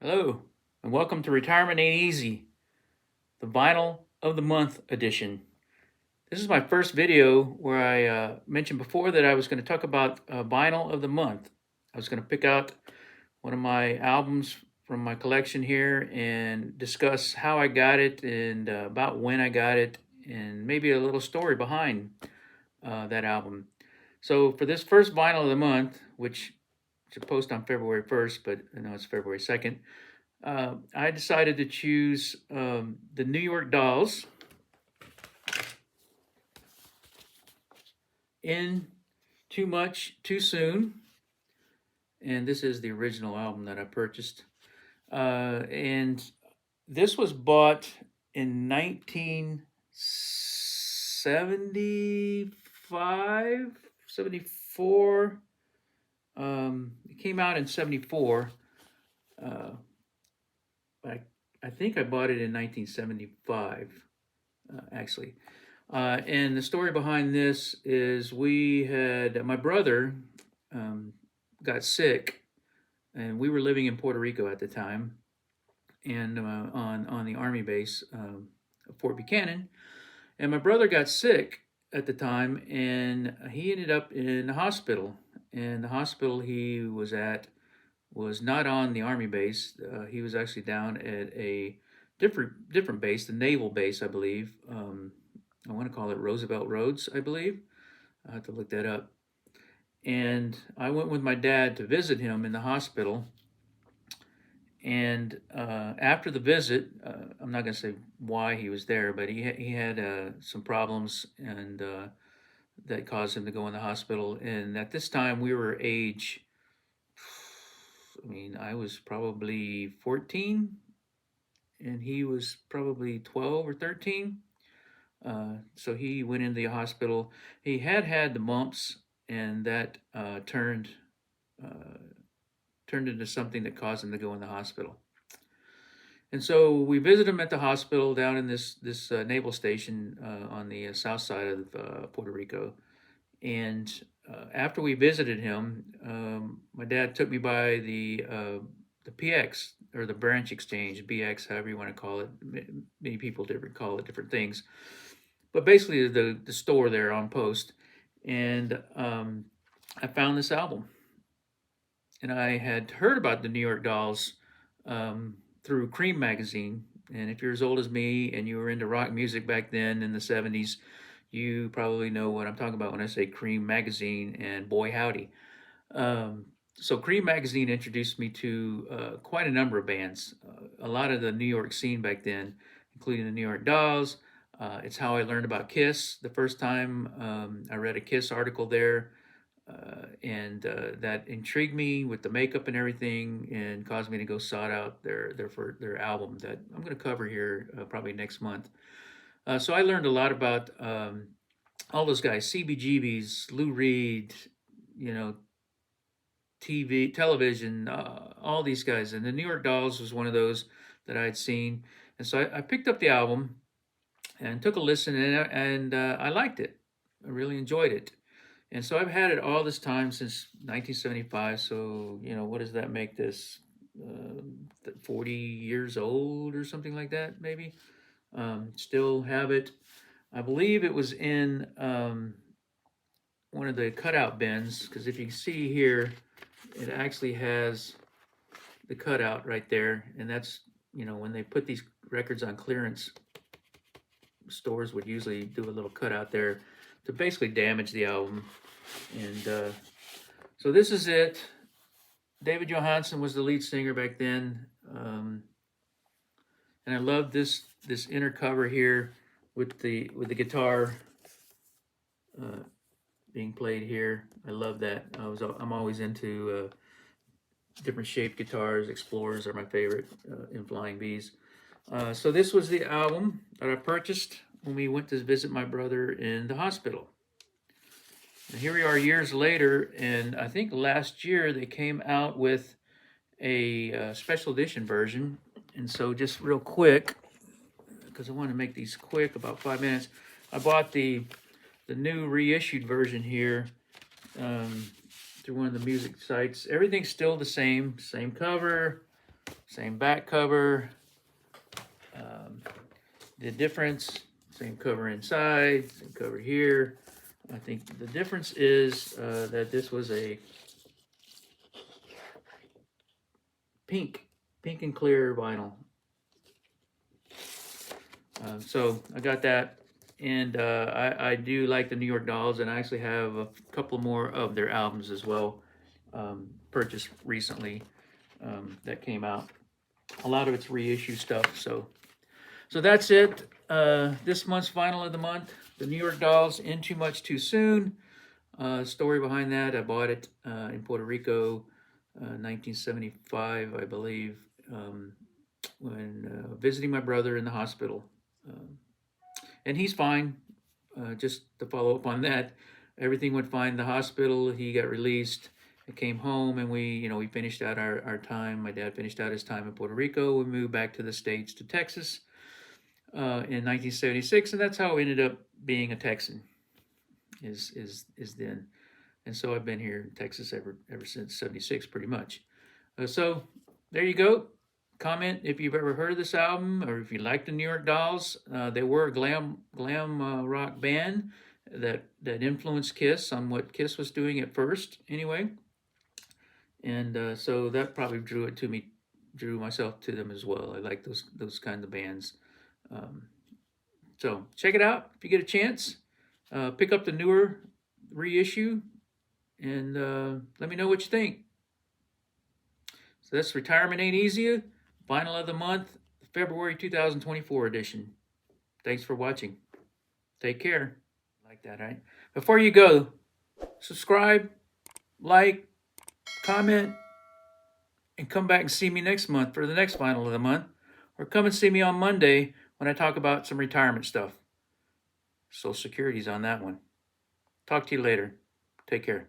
Hello, and welcome to Retirement Ain't Easy, the Vinyl of the Month edition. This is my first video where I mentioned before that I was going to talk about Vinyl of the Month. I was going to pick out one of my albums from my collection here and discuss how I got it and about when I got it and maybe a little story behind that album. So for this first Vinyl of the Month, which should post on February 1st, but I know it's February 2nd, I decided to choose the New York Dolls in Too Much, Too Soon. And this is the original album that I purchased. And this was bought in 1975, 74. It came out in 74. I think I bought it in 1975, actually. And the story behind this is my brother got sick, and we were living in Puerto Rico at the time, and on the Army base of Fort Buchanan. And my brother got sick at the time, and he ended up in the hospital. And the hospital he was at was not on the Army base. He was actually down at a different base, the naval base, I believe. I want to call it Roosevelt Roads, I believe. I have to look that up. And I went with my dad to visit him in the hospital. And after the visit, I'm not going to say why he was there, but he had some problems and that caused him to go in the hospital. And at this time, we were I was probably 14, and he was probably 12 or 13. So he went into the hospital. He had the mumps, and that turned into something that caused him to go in the hospital. And so we visited him at the hospital down in this naval station on the south side of Puerto Rico. And after we visited him, my dad took me by the PX, or the branch exchange, BX, however you want to call it. Many people call it different things. But basically the store there on post. And I found this album. And I had heard about the New York Dolls through Cream magazine. And if you're as old as me and you were into rock music back then in the 70s, you probably know what I'm talking about when I say Cream magazine, and boy howdy. So Cream magazine introduced me to quite a number of bands, a lot of the New York scene back then, including the New York Dolls. It's how I learned about Kiss the first time. I read a Kiss article there, and that intrigued me with the makeup and everything, and caused me to go sought out their album that I'm going to cover here probably next month. So I learned a lot about all those guys, CBGBs, Lou Reed, television, all these guys. And the New York Dolls was one of those that I had seen. And so I picked up the album and took a listen, and I liked it. I really enjoyed it. And so I've had it all this time since 1975. So, what does that make this? 40 years old or something like that, maybe. Still have it. I believe it was in one of the cutout bins, because if you can see here, it actually has the cutout right there. And that's, when they put these records on clearance, stores would usually do a little cutout there to basically damage the album. And so this is it. David Johansen was the lead singer back then. And I love this inner cover here with the guitar being played here. I love that. I'm always into different shaped guitars. Explorers are my favorite in Flying V's. So this was the album that I purchased when we went to visit my brother in the hospital. And here we are years later, and I think last year they came out with a special edition version. And so just real quick, because I want to make these quick, about 5 minutes, I bought the new reissued version here through one of the music sites. Everything's still the same cover, Same back cover. The difference, same cover inside, same cover here. I think the difference is that this was a pink and clear vinyl. So I got that, and I do like the New York Dolls, and I actually have a couple more of their albums as well, purchased recently, that came out. A lot of it's reissue stuff. So that's it. This month's vinyl of the month, the New York Dolls, In Too Much Too Soon. Story behind that, I bought it in Puerto Rico, 1975, I believe, when visiting my brother in the hospital. And he's fine. Just to follow up on that, everything went fine in the hospital. He got released. I came home, and we finished out our time. My dad finished out his time in Puerto Rico. We moved back to the States, to Texas, in 1976, and that's how I ended up being a Texan. Is then, and so I've been here in Texas ever since '76, pretty much. So there you go. Comment if you've ever heard of this album, or if you like the New York Dolls. They were a glam rock band that influenced Kiss on what Kiss was doing at first, anyway. And so that probably drew myself to them as well. I like those kind of bands. So check it out if you get a chance. Pick up the newer reissue, and let me know what you think. So that's Retirement Ain't Easy, Vinyl of the Month, February 2024 edition. Thanks for watching. Take care. Like that, right? Before you go, subscribe, like, comment, and come back and see me next month for the next Vinyl of the Month. Or come and see me on Monday when I talk about some retirement stuff. Social Security's on that one. Talk to you later. Take care.